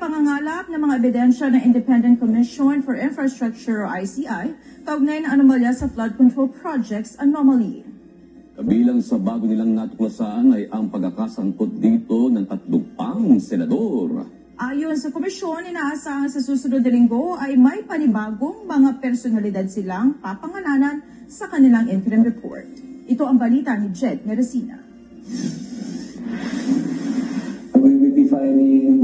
ipangangalap ng mga ebidensya ng Independent Commission for Infrastructure o ICI kaugnay ng anomalya sa flood control projects anomaly. Kabilang sa bago nilang natuklasan ay ang pagkakasangkot dito ng 3 pang senador. Ayon sa komisyon, inaasahan sa susunod na linggo ay may panibagong mga personalidad silang papangalanan sa kanilang interim report. Ito ang balita ni Jed Neresina. We will be filing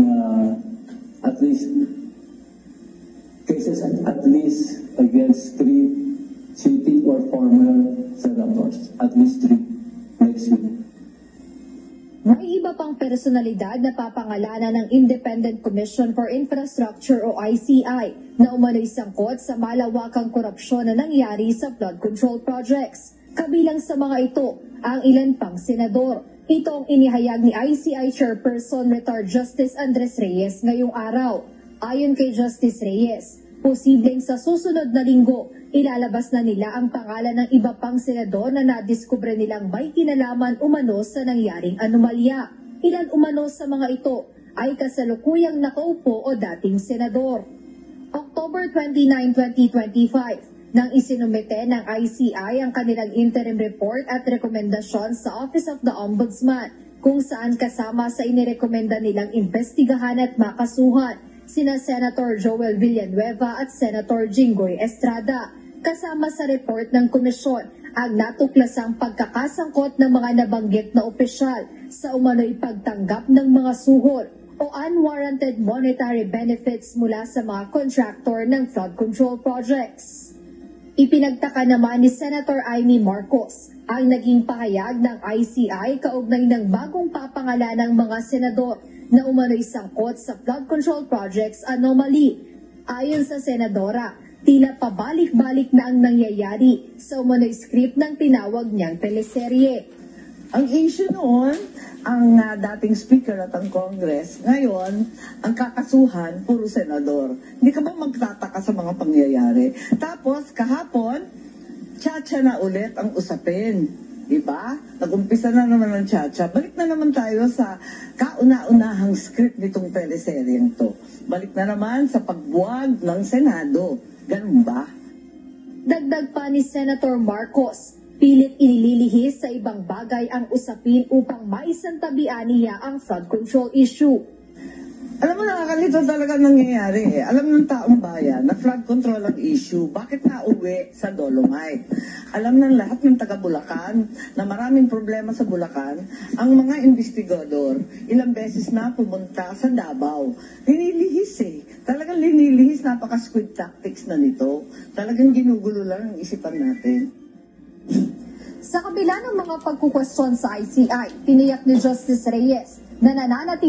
at least cases at least against 3 sitting or former senators, at least 3 next week. May iba pang personalidad na papangalanan ng Independent Commission for Infrastructure o ICI na umano'y sangkot sa malawakang korupsyon na nangyari sa flood control projects. Kabilang sa mga ito, ang ilan pang senador. Ito ang inihayag ni ICI Chairperson Retired Justice Andres Reyes ngayong araw. Ayon kay Justice Reyes, posibleng sa susunod na linggo, ilalabas na nila ang pangalan ng iba pang senador na nadiskubre nilang may kinalaman umano sa nangyaring anomalya. Ilan umano sa mga ito ay kasalukuyang nakaupo o dating senador. October 29, 2025, nang isinumite ng ICI ang kanilang interim report at rekomendasyon sa Office of the Ombudsman, kung saan kasama sa inirekomenda nilang investigahan at makasuhan sina Senator Joel Villanueva at Senator Jinggoy Estrada. Kasama sa report ng komisyon ang natuklasang pagkakasangkot ng mga nabanggit na opisyal sa umano'y pagtanggap ng mga suhol o unwarranted monetary benefits mula sa mga contractor ng flood control projects. Ipinagtaka naman ni Senator Amy Marcos ang naging pahayag ng ICI kaugnay ng bagong papangalan ng mga senador na umano'y sangkot sa flood control projects anomaly. Ayon sa senadora, tila pabalik-balik na ang nangyayari sa umano'y script ng tinawag niyang teleserye. Ang issue noon, ang dating speaker at ang Congress, ngayon, ang kakasuhan, puro senador. Hindi ka ba magtataka sa mga pangyayari? Tapos, kahapon, tsa-tsa na ulit ang usapin. Diba? Nag-umpisa na naman ang tsa-tsa. Balik na naman tayo sa kauna-unahang script nitong teleseryeng to. Balik na naman sa pagbuwag ng Senado. Ganun ba? Dagdag pa ni Senator Marcos, pilit inililihis sa ibang bagay ang usapin upang maisantabian niya ang flood control issue. Alam mo, nakakalito talaga nangyayari. Alam ng taong bayan na flood control ang issue. Bakit na uwi sa Dolomite? Alam ng lahat ng taga Bulacan na maraming problema sa Bulacan. Ang mga investigador, ilang beses na pumunta sa Davao. Linilihis eh. Talagang linilihis, napaka-squid tactics na nito. Talagang ginugulo lang ang isipan natin. Sa kabila ng mga pagkukwestiyon sa ICI, tiniyak ni Justice Reyes na nananatili